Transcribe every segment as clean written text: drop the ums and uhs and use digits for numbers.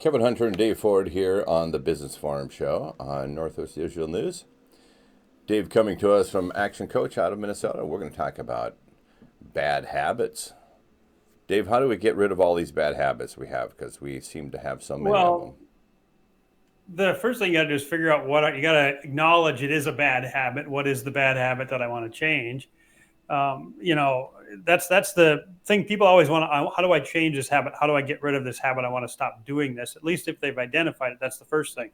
Kevin Hunter and Dave Ford here on the Business Forum Show on Northwest Digital News. Dave coming to us from Action Coach out of Minnesota. We're going to talk about bad habits. Dave, how do we get rid of all these bad habits we have? Because we seem to have so many of them. The first thing you got to do is figure out what you got to acknowledge. It is a bad habit. What is the bad habit that I want to change? That's the thing. People always want to, how do I change this habit? How do I get rid of this habit? I want to stop doing this. At least if they've identified it, that's the first thing.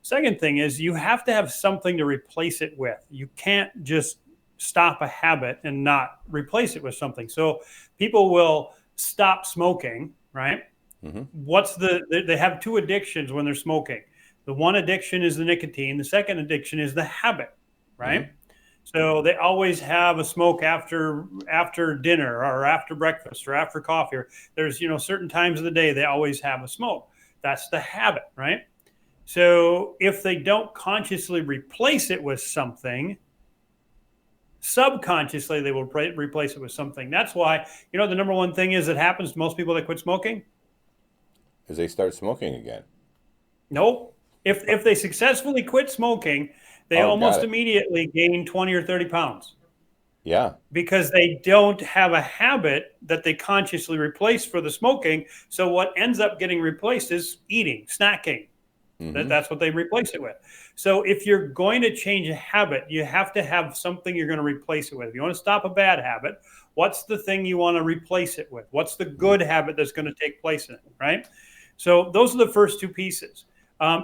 Second thing is you have to have something to replace it with. You can't just stop a habit and not replace it with something. So people will stop smoking, right? Mm-hmm. They have two addictions when they're smoking. The one addiction is the nicotine. The second addiction is the habit, right? Mm-hmm. So they always have a smoke after dinner or after breakfast or after coffee. Or there's, certain times of the day they always have a smoke. That's the habit, right? So if they don't consciously replace it with something, subconsciously they will replace it with something. That's why, the number one thing is that happens to most people that quit smoking is they start smoking again. Nope. If they successfully quit smoking, they almost immediately gain 20 or 30 pounds. Yeah. Because they don't have a habit that they consciously replace for the smoking. So what ends up getting replaced is eating, snacking. Mm-hmm. That's what they replace it with. So if you're going to change a habit, you have to have something you're going to replace it with. If you want to stop a bad habit, what's the thing you want to replace it with? What's the good habit that's going to take place in it, right? So those are the first two pieces.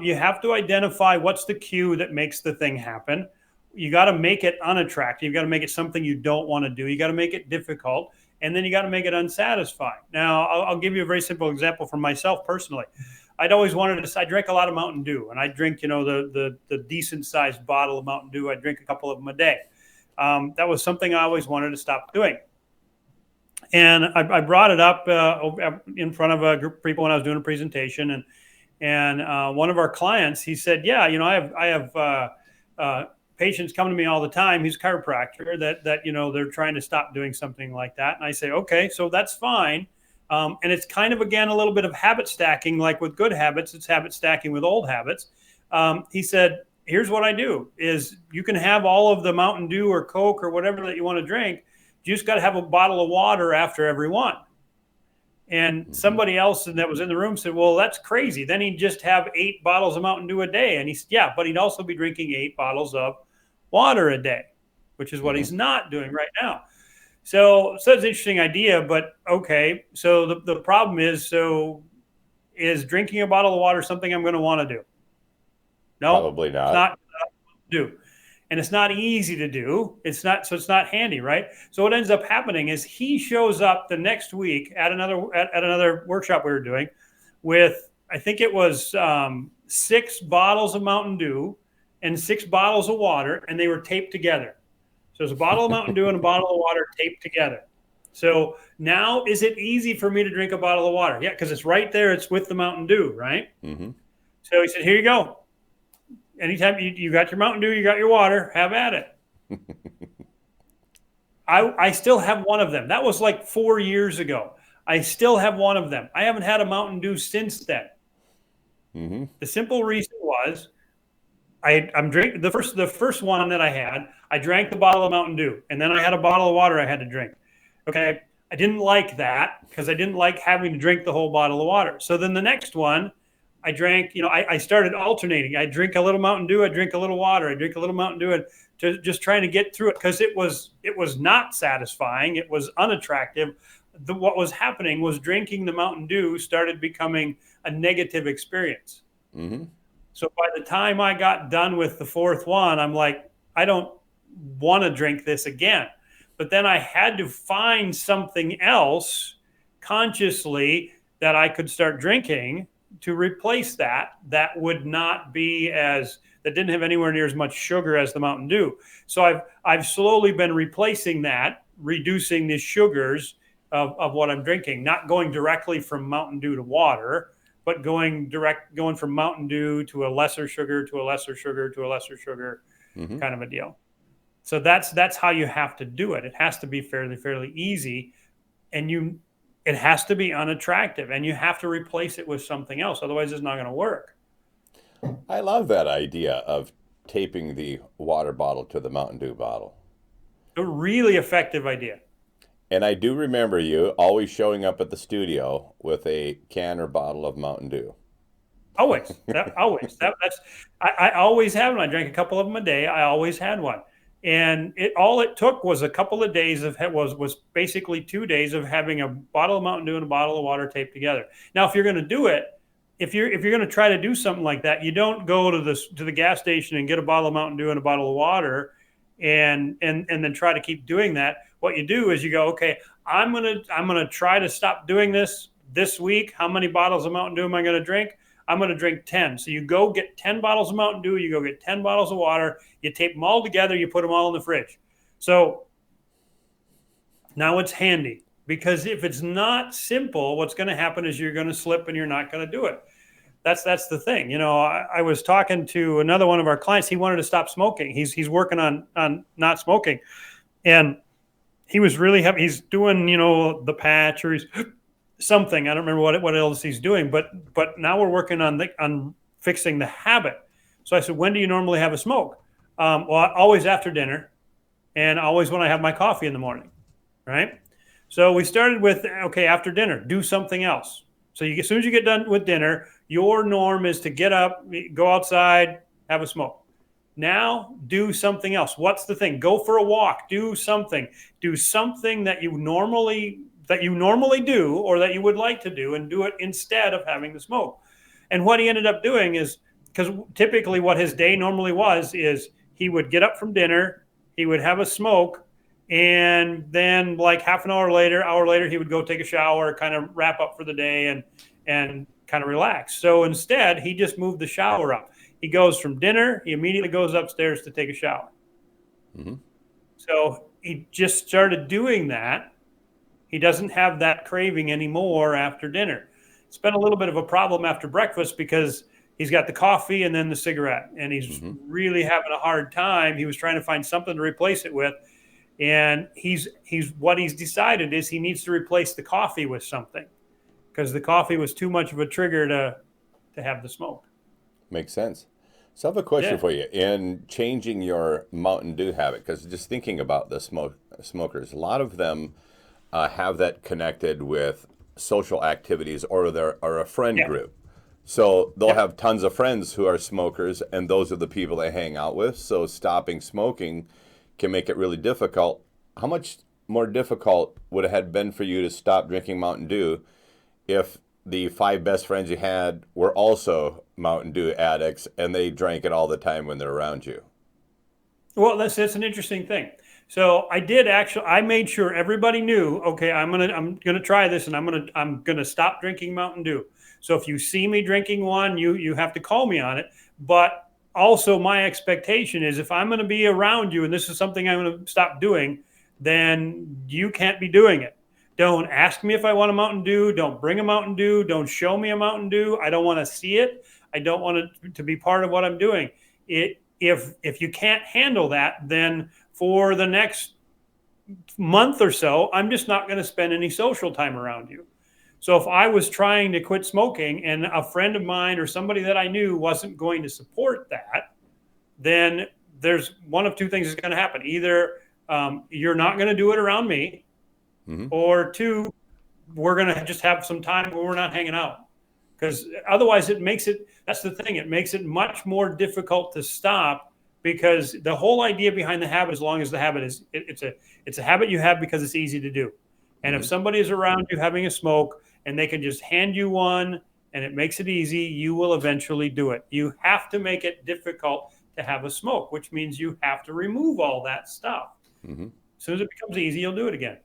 You have to identify what's the cue that makes the thing happen. You got to make it unattractive. You got to make it something you don't want to do. You got to make it difficult. And then you got to make it unsatisfying. Now, I'll give you a very simple example from myself personally. I'd always wanted to, I drank a lot of Mountain Dew, and I drink, the decent sized bottle of Mountain Dew. I drink a couple of them a day. That was something I always wanted to stop doing. And I brought it up in front of a group of people when I was doing a presentation, and one of our clients, he said, "Yeah, I have patients come to me all the time. He's a chiropractor that they're trying to stop doing something like that." And I say, "Okay, so that's fine." And it's kind of, again, a little bit of habit stacking, like with good habits. It's habit stacking with old habits. He said, "Here's what I do: is you can have all of the Mountain Dew or Coke or whatever that you want to drink. You just got to have a bottle of water after every one." And somebody else that was in the room said, "Well, that's crazy. Then he'd just have 8 bottles of Mountain Dew a day." And he said, "Yeah, but he'd also be drinking 8 bottles of water a day," which is what he's not doing right now. So it's an interesting idea, but okay. So the problem is, is drinking a bottle of water something I'm going to want to do? No, probably not. It's not do. And it's not easy to do. It's not handy, right? So what ends up happening is he shows up the next week at another workshop we were doing with, I think it was 6 bottles of Mountain Dew and 6 bottles of water, and they were taped together. So there's a bottle of Mountain Dew and a bottle of water taped together. So now, is it easy for me to drink a bottle of water? Yeah, because it's right there. It's with the Mountain Dew, right? Mm-hmm. So he said, "Here you go. Anytime you got your Mountain Dew, you got your water, have at it." I still have one of them. That was like 4 years ago. I still have one of them. I haven't had a Mountain Dew since then. Mm-hmm. The simple reason was I'm drinking the first one that I had. I drank the bottle of Mountain Dew, and then I had a bottle of water I had to drink. Okay, I didn't like that because I didn't like having to drink the whole bottle of water. So then the next one, I drank, I started alternating. I drink a little Mountain Dew, I drink a little water, I drink a little Mountain Dew, and just trying to get through it because it was not satisfying. It was unattractive. What was happening was drinking the Mountain Dew started becoming a negative experience. Mm-hmm. So by the time I got done with the 4th one, I'm like, I don't want to drink this again. But then I had to find something else consciously that I could start drinking to replace that would not be that didn't have anywhere near as much sugar as the Mountain Dew. So I've slowly been replacing that, reducing the sugars of what I'm drinking, not going directly from Mountain Dew to water, but going from Mountain Dew to a lesser sugar to a lesser sugar to a lesser sugar, mm-hmm. kind of a deal. So that's how you have to do it. It has to be fairly easy. And it has to be unattractive, and you have to replace it with something else. Otherwise, it's not going to work. I love that idea of taping the water bottle to the Mountain Dew bottle. A really effective idea. And I do remember you always showing up at the studio with a can or bottle of Mountain Dew. Always. I always had one. I drank a couple of them a day. I always had one. And all it took was a couple of days was basically 2 days of having a bottle of Mountain Dew and a bottle of water taped together. Now, if you're going to do it, if you're going to try to do something like that, you don't go to the gas station and get a bottle of Mountain Dew and a bottle of water and then try to keep doing that. What you do is you go, okay, I'm gonna try to stop doing this week. How many bottles of Mountain Dew am I going to drink? I'm going to drink 10. So you go get 10 bottles of Mountain Dew, you go get 10 bottles of water, you tape them all together, you put them all in the fridge. So now it's handy, because if it's not simple, what's going to happen is you're going to slip and you're not going to do it. That's the thing. You know, I was talking to another one of our clients. He wanted to stop smoking. He's working on not smoking, and he was really happy. He's doing, you know, the patch, or he's something. I don't remember what else he's doing, but now we're working on fixing the habit. So I said, when do you normally have a smoke? Well, always after dinner, and always when I have my coffee in the morning, right? So we started with, okay, after dinner, do something else. So as soon as you get done with dinner, your norm is to get up, go outside, have a smoke. Now do something else. What's the thing? Go for a walk. Do something. Do something that you normally do, or that you would like to do, and do it instead of having the smoke. And what he ended up doing is, because typically what his day normally was is he would get up from dinner, he would have a smoke, and then like half an hour later, he would go take a shower, kind of wrap up for the day and kind of relax. So instead, he just moved the shower up. He goes from dinner, he immediately goes upstairs to take a shower. Mm-hmm. So he just started doing that. He doesn't have that craving anymore after dinner. It's been a little bit of a problem after breakfast, because he's got the coffee and then the cigarette, and he's really having a hard time. He was trying to find something to replace it with. And he's decided is he needs to replace the coffee with something, because the coffee was too much of a trigger to have the smoke. Makes sense. So I have a question for you. In changing your Mountain Dew habit, because just thinking about the smokers, a lot of them have that connected with social activities or a friend group. So they'll have tons of friends who are smokers, and those are the people they hang out with. So stopping smoking can make it really difficult. How much more difficult would it have been for you to stop drinking Mountain Dew if the 5 best friends you had were also Mountain Dew addicts and they drank it all the time when they're around you? Well, that's an interesting thing. So I made sure everybody knew, okay, I'm gonna try this, and I'm gonna stop drinking Mountain Dew. So if you see me drinking one, you have to call me on it. But also my expectation is, if I'm going to be around you and this is something I'm going to stop doing, then you can't be doing it. Don't ask me if I want a Mountain Dew. Don't bring a Mountain Dew. Don't show me a Mountain Dew. I don't want to see it. I don't want it to be part of what I'm doing. If you can't handle that, then for the next month or so, I'm just not going to spend any social time around you. So if I was trying to quit smoking and a friend of mine or somebody that I knew wasn't going to support that, then there's one of two things that's going to happen. Either you're not going to do it around me, or two, we're going to just have some time where we're not hanging out. Because otherwise that's the thing, it makes it much more difficult to stop, because the whole idea behind the habit, as long as the habit is, it's a habit you have because it's easy to do. And if somebody is around you having a smoke and they can just hand you one and it makes it easy, you will eventually do it. You have to make it difficult to have a smoke, which means you have to remove all that stuff. As soon as it becomes easy, you'll do it again.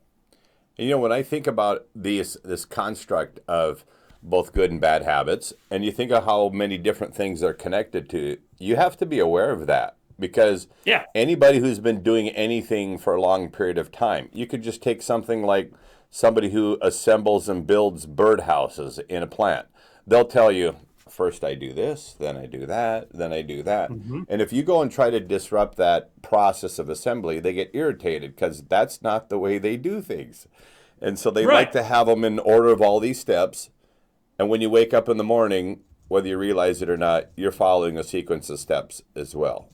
And, you know, when I think about this construct of both good and bad habits, and you think of how many different things are connected to, you have to be aware of that. Because anybody who's been doing anything for a long period of time, you could just take something like somebody who assembles and builds birdhouses in a plant. They'll tell you, first I do this, then I do that, then I do that. And if you go and try to disrupt that process of assembly, they get irritated because that's not the way they do things. And so they Right. like to have them in order of all these steps. And when you wake up in the morning, whether you realize it or not, you're following a sequence of steps as well.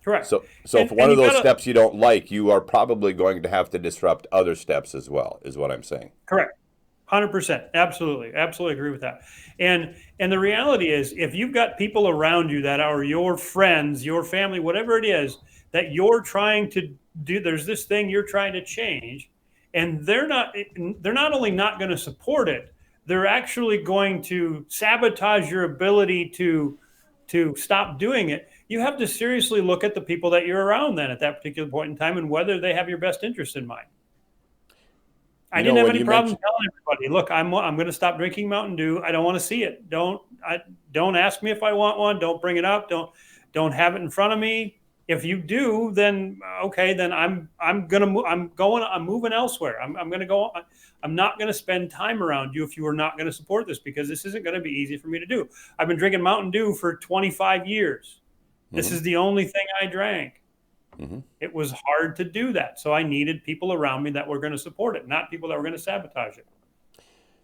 Correct. So if one of those steps you don't like, you are probably going to have to disrupt other steps as well, is what I'm saying. Correct. 100%. Absolutely. Absolutely agree with that. And the reality is, if you've got people around you that are your friends, your family, whatever it is that you're trying to do, there's this thing you're trying to change, and they're not only not going to support it, they're actually going to sabotage your ability to stop doing it. You have to seriously look at the people that you're around then at that particular point in time and whether they have your best interest in mind. I didn't have any problem telling everybody, look, I'm going to stop drinking Mountain Dew. I don't want to see it. Don't ask me if I want one. Don't bring it up. Don't have it in front of me. If you do, then okay, then I'm moving elsewhere. I'm going to go. I'm not going to spend time around you if you are not going to support this, because this isn't going to be easy for me to do. I've been drinking Mountain Dew for 25 years. This is the only thing I drank. It was hard to do that. So I needed people around me that were going to support it, not people that were going to sabotage it.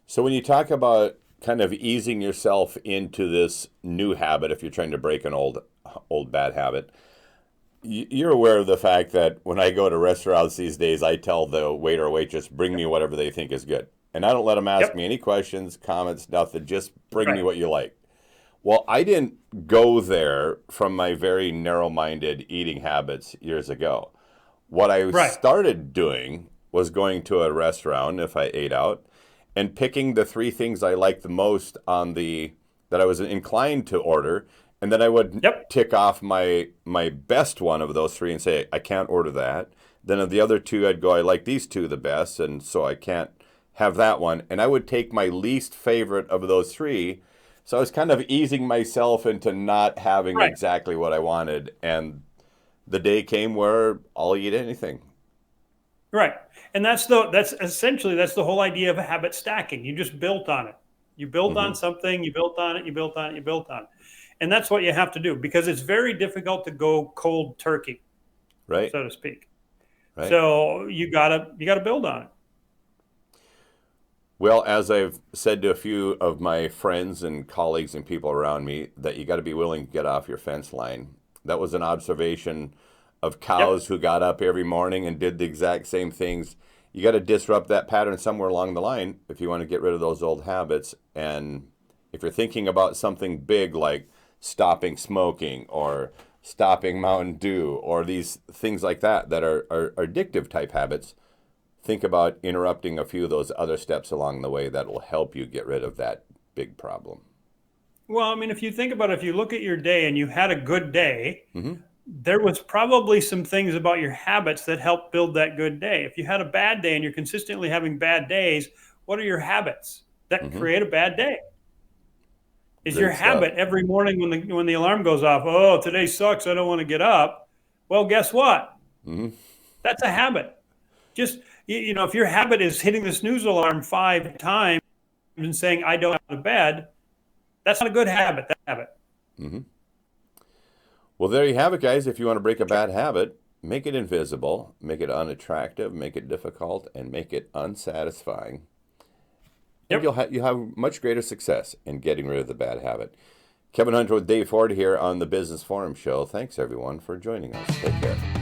So when you talk about kind of easing yourself into this new habit, if you're trying to break an old bad habit, you're aware of the fact that when I go to restaurants these days, I tell the waiter or waitress, bring me whatever they think is good. And I don't let them ask me any questions, comments, nothing. Just bring me what you like. Well, I didn't go there from my very narrow-minded eating habits years ago. What I started doing was going to a restaurant, if I ate out, and picking the 3 things I liked the most that I was inclined to order, and then I would tick off my best one of those 3 and say, I can't order that. Then of the other 2, I'd go, I like these 2 the best, and so I can't have that one. And I would take my least favorite of those 3. So I was kind of easing myself into not having exactly what I wanted. And the day came where I'll eat anything. Right. And that's the whole idea of habit stacking. You just built on it. You built on something, you built on it, you built on it, you built on it. And that's what you have to do, because it's very difficult to go cold turkey, so to speak. Right. So you gotta build on it. Well, as I've said to a few of my friends and colleagues and people around me, that you got to be willing to get off your fence line. That was an observation of cows who got up every morning and did the exact same things. You got to disrupt that pattern somewhere along the line if you want to get rid of those old habits. And if you're thinking about something big like stopping smoking or stopping Mountain Dew or these things like that are addictive type habits, think about interrupting a few of those other steps along the way that will help you get rid of that big problem. Well, I mean, if you think about it, if you look at your day and you had a good day, there was probably some things about your habits that helped build that good day. If you had a bad day and you're consistently having bad days, what are your habits that create a bad day? Is your habit every morning when the alarm goes off, oh, today sucks, I don't want to get up? Well, guess what? That's a habit. Just, if your habit is hitting the snooze alarm 5 times and saying, I don't go to bed, that's not a good habit, that habit. Well, there you have it, guys. If you want to break a bad habit, make it invisible, make it unattractive, make it difficult, and make it unsatisfying. And you'll have much greater success in getting rid of the bad habit. Kevin Hunter with Dave Ford here on the Business Forum Show. Thanks, everyone, for joining us. Take care.